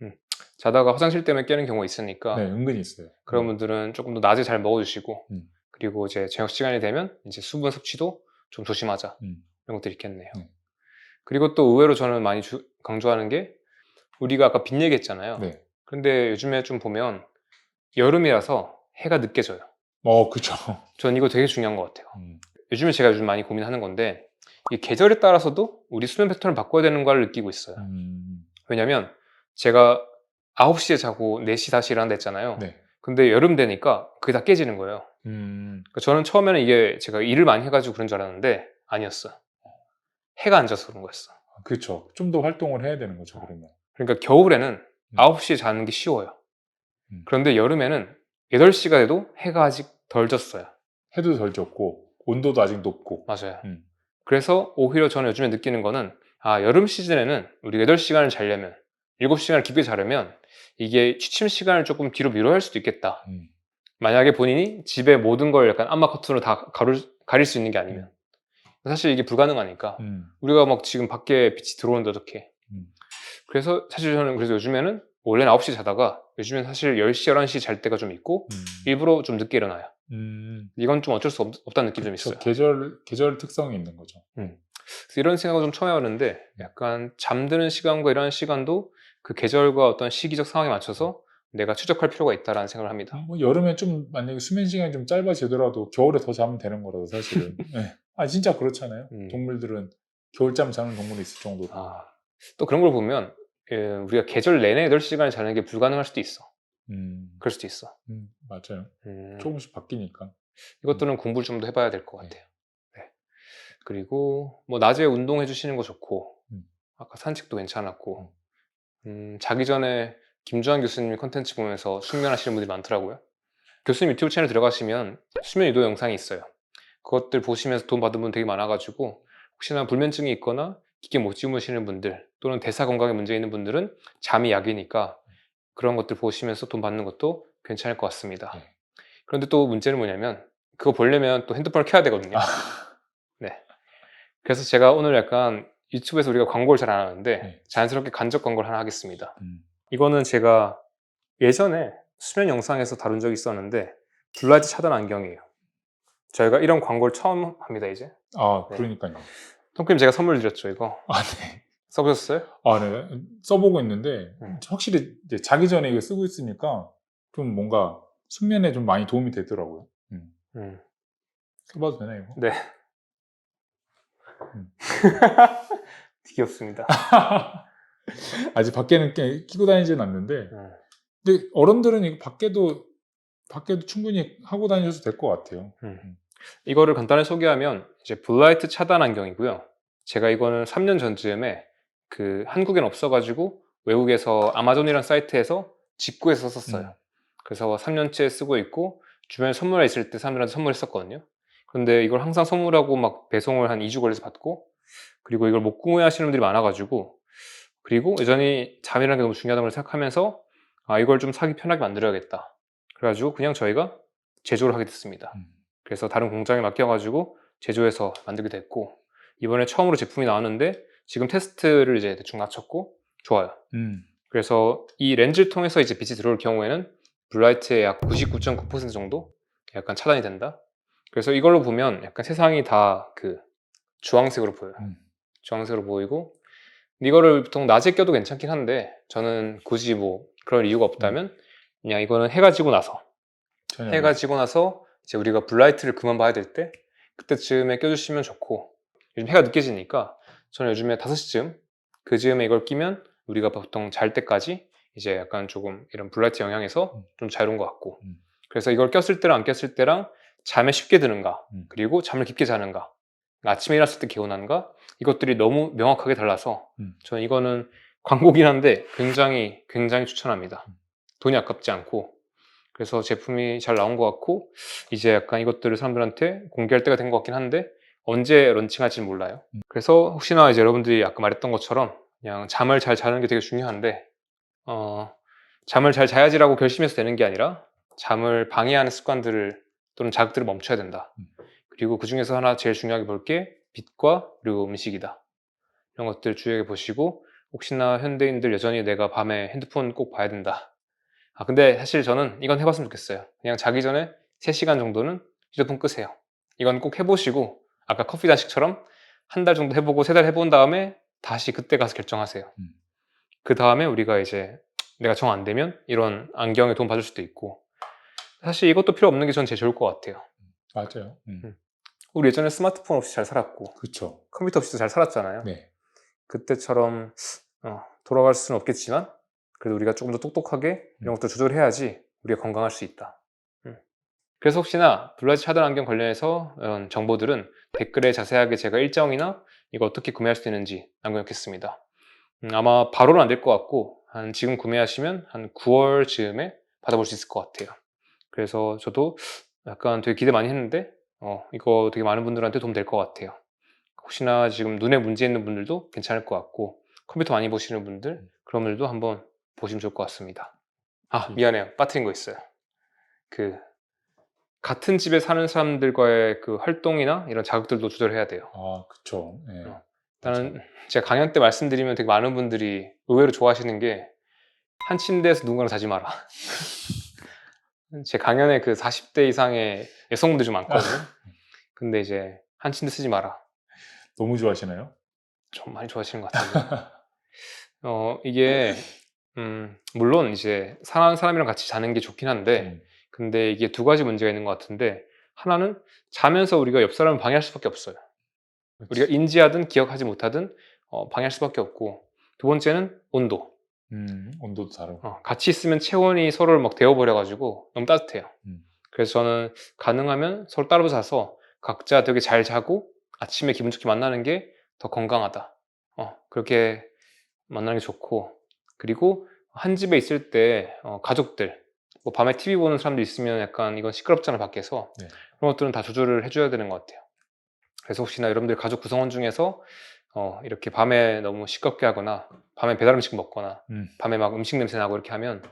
자다가 화장실 때문에 깨는 경우가 있으니까. 네, 은근히 있어요. 그런 분들은 조금 더 낮에 잘 먹어주시고 그리고 이제 저녁 시간이 되면 이제 수분 섭취도 좀 조심하자 이런 것들이 있겠네요. 그리고 또 의외로 저는 많이 강조하는 게 우리가 아까 빛 얘기했잖아요. 네. 근데 요즘에 좀 보면 여름이라서 해가 늦게 져요. 그쵸. 전 이거 되게 중요한 것 같아요. 요즘에 제가 요즘 많이 고민하는 건데 이 계절에 따라서도 우리 수면 패턴을 바꿔야 되는 걸 느끼고 있어요. 왜냐면 제가 9시에 자고 4시 다시 일어난다 했잖아요. 네. 근데 여름 되니까 그게 다 깨지는 거예요. 그러니까 저는 처음에는 이게 제가 일을 많이 해가지고 그런 줄 알았는데 아니었어요. 해가 안 져서 그런 거였어. 그렇죠. 좀 더 활동을 해야 되는 거죠. 그러니까 겨울에는 9시에 자는 게 쉬워요. 그런데 여름에는 8시가 돼도 해가 아직 덜 졌어요. 해도 덜 졌고 온도도 아직 높고. 맞아요. 그래서 오히려 저는 요즘에 느끼는 거는 여름 시즌에는 우리가 8시간을 자려면 7시간을 깊게 자려면 이게 취침 시간을 조금 뒤로 미뤄야 할 수도 있겠다. 만약에 본인이 집에 모든 걸 약간 암막 커튼으로 다 가릴 수 있는 게 아니면 사실 이게 불가능하니까 우리가 막 지금 밖에 빛이 들어오는데 어떡해. 그래서 사실 저는 그래서 요즘에는 원래는 9시 자다가 요즘엔 사실 10시, 11시 잘 때가 좀 있고 일부러 좀 늦게 일어나요. 이건 좀 어쩔 수 없다는 느낌이 좀 있어요. 계절 특성이 있는 거죠. 그래서 이런 생각을 좀 처음 해봤는데 약간 잠드는 시간과 일어나는 시간도 그 계절과 어떤 시기적 상황에 맞춰서 내가 추적할 필요가 있다라는 생각을 합니다. 뭐 여름에 좀 만약에 수면 시간이 좀 짧아지더라도 겨울에 더 자면 되는 거라서 사실은. 네. 아 진짜 그렇잖아요. 동물들은 겨울잠 자는 동물이 있을 정도로. 또 그런 걸 보면 우리가 계절 내내 8시간을 자는 게 불가능할 수도 있어. 그럴 수도 있어. 맞아요. 조금씩 바뀌니까. 이것들은 공부를 좀 더 해봐야 될 것 같아요. 네. 그리고 뭐 낮에 운동해 주시는 거 좋고 아까 산책도 괜찮았고 자기 전에 김주환 교수님 컨텐츠 보면서 숙면하시는 분들이 많더라고요. 교수님 유튜브 채널 들어가시면 수면 유도 영상이 있어요. 그것들 보시면서 돈 받은 분 되게 많아가지고 혹시나 불면증이 있거나 깊게 못 주무시는 분들 또는 대사 건강에 문제 있는 분들은 잠이 약이니까 그런 것들 보시면서 돈 받는 것도 괜찮을 것 같습니다. 그런데 또 문제는 뭐냐면 그거 보려면 또 핸드폰을 켜야 되거든요. 네. 그래서 제가 오늘 약간 유튜브에서 우리가 광고를 잘 안 하는데 자연스럽게 간접 광고를 하나 하겠습니다. 이거는 제가 예전에 수면 영상에서 다룬 적이 있었는데 블라이트 차단 안경이에요. 저희가 이런 광고를 처음 합니다 이제. 그러니까요. 톰크림 제가 선물 드렸죠 이거. 네. 써보셨어요? 네. 써보고 있는데 확실히 이제 자기 전에 이거 쓰고 있으니까 좀 뭔가 숙면에 좀 많이 도움이 되더라고요. 써봐도 되나 이거? 네. 귀엽습니다. 아직 밖에는 끼고 다니지는 않는데 근데 어른들은 이거 밖에도 충분히 하고 다니셔도 될 것 같아요. 이거를 간단히 소개하면 이제 블라이트 차단 안경이고요. 제가 이거는 3년 전쯤에 그 한국엔 없어가지고 외국에서 아마존이라는 사이트에서 직구해서 썼어요. 그래서 3년째 쓰고 있고 주변에 선물에 있을 때 사람들한테 선물했었거든요. 그런데 이걸 항상 선물하고 막 배송을 한 2주 걸려서 받고 그리고 이걸 못 구매하시는 분들이 많아가지고 그리고 여전히 잠이라는 게 너무 중요하다고 생각하면서 이걸 좀 사기 편하게 만들어야겠다. 그래가지고 그냥 저희가 제조를 하게 됐습니다. 그래서 다른 공장에 맡겨가지고 제조해서 만들게 됐고 이번에 처음으로 제품이 나왔는데 지금 테스트를 이제 대충 마쳤고 좋아요. 그래서 이 렌즈를 통해서 이제 빛이 들어올 경우에는 블라이트의 약 99.9% 정도 약간 차단이 된다. 그래서 이걸로 보면 약간 세상이 다 그 주황색으로 보여요. 주황색으로 보이고 이거를 보통 낮에 껴도 괜찮긴 한데 저는 굳이 뭐 그럴 이유가 없다면 그냥 이거는 해가 지고 나서 이제 우리가 블라이트를 그만 봐야 될 때 그때쯤에 껴주시면 좋고 요즘 해가 늦게 지니까 저는 요즘에 5시쯤 그즈음에 이걸 끼면 우리가 보통 잘 때까지 이제 약간 조금 이런 블라이트 영향에서 좀 자유로운 것 같고 그래서 이걸 꼈을 때랑 안 꼈을 때랑 잠에 쉽게 드는가 그리고 잠을 깊게 자는가 아침에 일어났을 때 개운한가 이것들이 너무 명확하게 달라서 저는 이거는 광고긴 한데 굉장히 추천합니다. 돈이 아깝지 않고 그래서 제품이 잘 나온 것 같고 이제 약간 이것들을 사람들한테 공개할 때가 된 것 같긴 한데 언제 런칭할지는 몰라요. 그래서 혹시나 이제 여러분들이 아까 말했던 것처럼 그냥 잠을 잘 자는 게 되게 중요한데 잠을 잘 자야지라고 결심해서 되는 게 아니라 잠을 방해하는 습관들을 또는 자극들을 멈춰야 된다. 그리고 그 중에서 하나 제일 중요하게 볼 게 빛과 그리고 음식이다. 이런 것들 주의해 보시고 혹시나 현대인들 여전히 내가 밤에 핸드폰 꼭 봐야 된다. 근데 사실 저는 이건 해봤으면 좋겠어요. 그냥 자기 전에 3시간 정도는 휴대폰 끄세요. 이건 꼭 해보시고 아까 커피 단식처럼 한 달 정도 해보고 3달 해본 다음에 다시 그때 가서 결정하세요. 그 다음에 우리가 이제 내가 정 안 되면 이런 안경에 도움 받을 수도 있고 사실 이것도 필요 없는 게 전 제일 좋을 것 같아요. 맞아요. 우리 예전에 스마트폰 없이 잘 살았고 그렇죠. 컴퓨터 없이도 잘 살았잖아요. 네. 그때처럼 돌아갈 수는 없겠지만 그래도 우리가 조금 더 똑똑하게 이런 것도 조절해야지 우리가 건강할 수 있다. 그래서 혹시나 블라이트 차단 안경 관련해서 이런 정보들은 댓글에 자세하게 제가 일정이나 이거 어떻게 구매할 수 있는지 남겨놓겠습니다. 아마 바로는 안 될 것 같고 지금 구매하시면 한 9월 즈음에 받아볼 수 있을 것 같아요. 그래서 저도 약간 되게 기대 많이 했는데 이거 되게 많은 분들한테 도움 될 것 같아요. 혹시나 지금 눈에 문제 있는 분들도 괜찮을 것 같고 컴퓨터 많이 보시는 분들 그런 분들도 한번 보시면 좋을 것 같습니다. 미안해요. 빠뜨린 거 있어요. 그 같은 집에 사는 사람들과의 그 활동이나 이런 자극들도 조절해야 돼요. 그쵸. 네. 일단은 제가 강연 때 말씀드리면 되게 많은 분들이 의외로 좋아하시는 게 한 침대에서 누군가랑 자지 마라. 제 강연에 그 40대 이상의 여성분들이 좀 많거든요. 근데 이제 한 침대 쓰지 마라. 너무 좋아하시나요? 좀 많이 좋아하시는 것 같은데. 이게 물론 이제 사는 사람이랑 같이 자는 게 좋긴 한데 근데 이게 두 가지 문제가 있는 것 같은데 하나는 자면서 우리가 옆 사람을 방해할 수밖에 없어요. 그치. 우리가 인지하든 기억하지 못하든 방해할 수밖에 없고 두 번째는 온도. 온도도 다르고. 같이 있으면 체온이 서로를 막 데워버려가지고 너무 따뜻해요. 그래서 저는 가능하면 서로 따로 자서 각자 되게 잘 자고 아침에 기분 좋게 만나는 게 더 건강하다. 그렇게 만나는 게 좋고 그리고 한 집에 있을 때 가족들 뭐 밤에 TV 보는 사람도 있으면 약간 이건 시끄럽잖아 밖에서. 네. 그런 것들은 다 조절을 해줘야 되는 것 같아요. 그래서 혹시나 여러분들 가족 구성원 중에서 이렇게 밤에 너무 시끄럽게 하거나 밤에 배달 음식 먹거나 밤에 막 음식 냄새 나고 이렇게 하면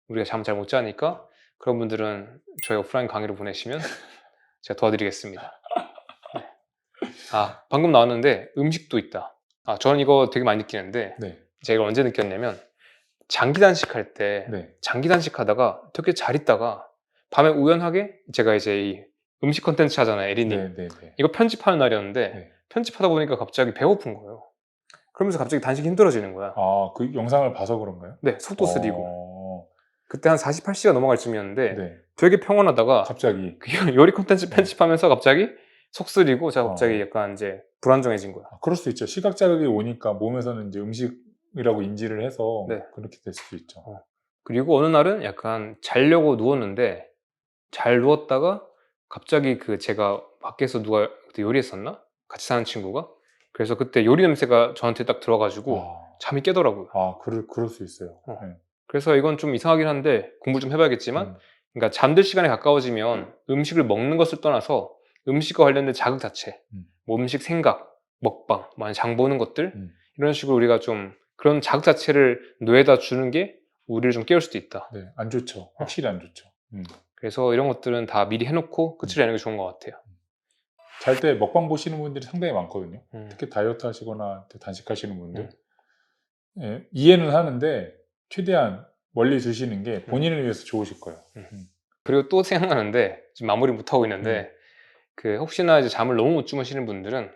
우리가 잠 잘 못 자니까 그런 분들은 저희 오프라인 강의로 보내시면 제가 도와드리겠습니다. 네. 방금 나왔는데 음식도 있다. 저는 이거 되게 많이 느끼는데 네. 제가 언제 느꼈냐면 장기 단식할 때 네. 장기 단식하다가 되게 잘 있다가 밤에 우연하게 제가 이제 이 음식 컨텐츠 하잖아요, 에리님. 네. 네. 네. 이거 편집하는 날이었는데 네. 편집하다 보니까 갑자기 배고픈 거예요. 그러면서 갑자기 단식이 힘들어지는 거야. 그 영상을 봐서 그런가요? 네, 속도 쓰리고. 그때 한 48시간 넘어갈 쯤이었는데 네. 되게 평온하다가 갑자기 요리 콘텐츠 편집하면서 갑자기 속 쓰리고 제가 갑자기 어. 약간 이제 불안정해진 거야. 그럴 수 있죠. 시각 자극이 오니까 몸에서는 이제 음식이라고 인지를 해서 네. 그렇게 될 수도 있죠. 그리고 어느 날은 약간 자려고 누웠는데 잘 누웠다가 갑자기 제가 밖에서 누가 그때 요리했었나? 같이 사는 친구가? 그래서 그때 요리 냄새가 저한테 딱 들어가지고 잠이 깨더라고요. 그럴 수 있어요. 네. 그래서 이건 좀 이상하긴 한데 공부를 좀 해봐야겠지만 그러니까 잠들 시간에 가까워지면 음식을 먹는 것을 떠나서 음식과 관련된 자극 자체 뭐 음식 생각, 먹방, 장 보는 것들 이런 식으로 우리가 좀 그런 자극 자체를 뇌에다 주는 게 우리를 좀 깨울 수도 있다. 네, 안 좋죠. 확실히 안 좋죠. 그래서 이런 것들은 다 미리 해놓고 끝을 내는 게 좋은 것 같아요. 잘 때 먹방 보시는 분들이 상당히 많거든요. 음. 특히 다이어트 하시거나 단식하시는 분들. 예, 이해는 하는데 최대한 멀리 두시는 게 본인을 위해서 좋으실 거예요. 그리고 또 생각나는데 지금 마무리 못하고 있는데 혹시나 이제 잠을 너무 못 주무시는 분들은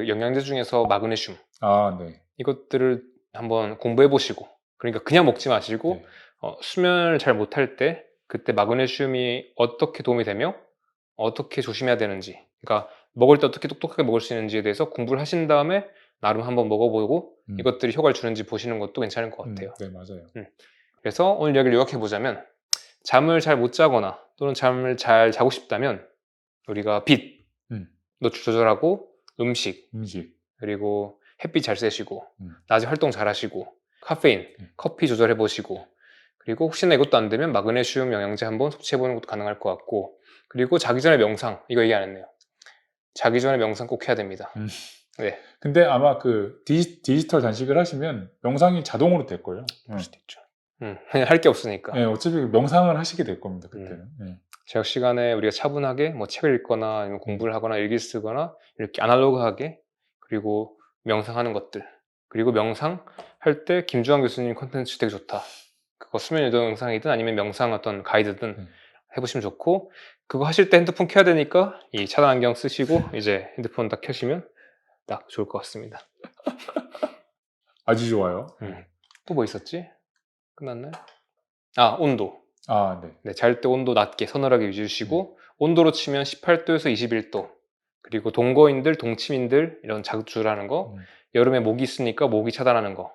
영양제 중에서 마그네슘 네. 이것들을 한번 공부해 보시고 그러니까 그냥 먹지 마시고 네. 수면을 잘 못할 때 그때 마그네슘이 어떻게 도움이 되며 어떻게 조심해야 되는지 그러니까 먹을 때 어떻게 똑똑하게 먹을 수 있는지에 대해서 공부를 하신 다음에 나름 한번 먹어보고 이것들이 효과를 주는지 보시는 것도 괜찮을 것 같아요. 네, 맞아요. 그래서 오늘 이야기를 요약해 보자면 잠을 잘 못 자거나 또는 잠을 잘 자고 싶다면 우리가 빛, 노출 조절하고 음식 그리고 햇빛 잘 쐬시고 낮에 활동 잘 하시고 카페인, 커피 조절해 보시고 그리고 혹시나 이것도 안 되면 마그네슘 영양제 한번 섭취해 보는 것도 가능할 것 같고 그리고 자기 전에 명상 이거 얘기 안 했네요. 자기 전에 명상 꼭 해야 됩니다. 네. 근데 아마 디지털 단식을 하시면 명상이 자동으로 될 거예요. 그럴 수도 있죠. 그냥 할 게 없으니까. 네, 어차피 명상을 하시게 될 겁니다. 그때는. 저녁 시간에 우리가 차분하게 뭐 책을 읽거나 아니면 공부를 하거나 일기를 쓰거나 이렇게 아날로그하게 그리고 명상하는 것들 그리고 명상 할 때 김주환 교수님 콘텐츠 되게 좋다. 그거 수면 유도 영상이든 아니면 명상 어떤 가이드든 해보시면 좋고 그거 하실 때 핸드폰 켜야 되니까 이 차단 안경 쓰시고 이제 핸드폰 딱 켜시면 딱 좋을 것 같습니다. 아주 좋아요. 또 뭐 있었지? 끝났나요? 온도. 네. 잘 때 온도 낮게 서늘하게 유지해주시고 온도로 치면 18도에서 21도 그리고 동거인들, 동치민들 이런 자극주라는 거 여름에 모기 있으니까 모기 차단하는 거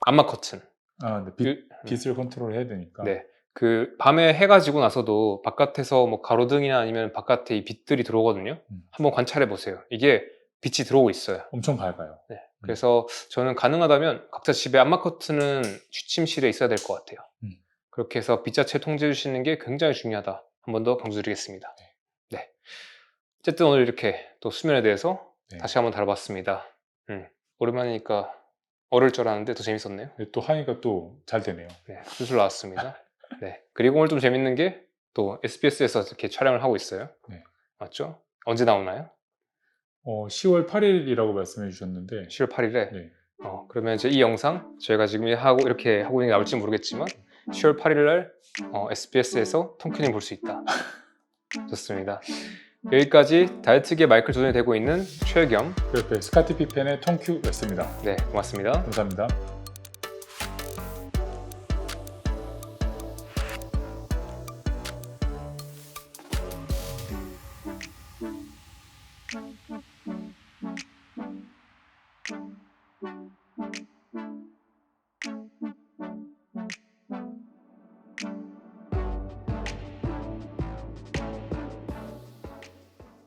암막 커튼 네. 빛을 컨트롤 해야 되니까. 네. 밤에 해가 지고 나서도 바깥에서 뭐 가로등이나 아니면 바깥에 이 빛들이 들어오거든요. 한번 관찰해 보세요. 이게 빛이 들어오고 있어요. 엄청 밝아요. 네. 그래서 저는 가능하다면 각자 집에 암막 커튼은 취침실에 있어야 될 것 같아요. 그렇게 해서 빛 자체 통제해 주시는 게 굉장히 중요하다. 한 번 더 강조드리겠습니다. 네. 어쨌든 오늘 이렇게 또 수면에 대해서 다시 한번 다뤄봤습니다. 오랜만이니까 어릴 줄 알았는데 더 재밌었네요. 또 하니까 또 잘 되네요. 네, 술술 나왔습니다. 네. 그리고 오늘 좀 재밌는 게 또 SBS에서 이렇게 촬영을 하고 있어요. 네. 맞죠? 언제 나오나요? 10월 8일이라고 말씀해 주셨는데 10월 8일에? 네. 그러면 이제 이 영상 저희가 지금 이렇게 하고 있는 게 나올지 모르겠지만 10월 8일 날 SBS에서 통큐닝 볼 수 있다. 좋습니다. 여기까지 다이어트계 마이클 조던이 되고 있는 최겸 그 스카티 피펜의 통큐였습니다. 네, 고맙습니다. 감사합니다.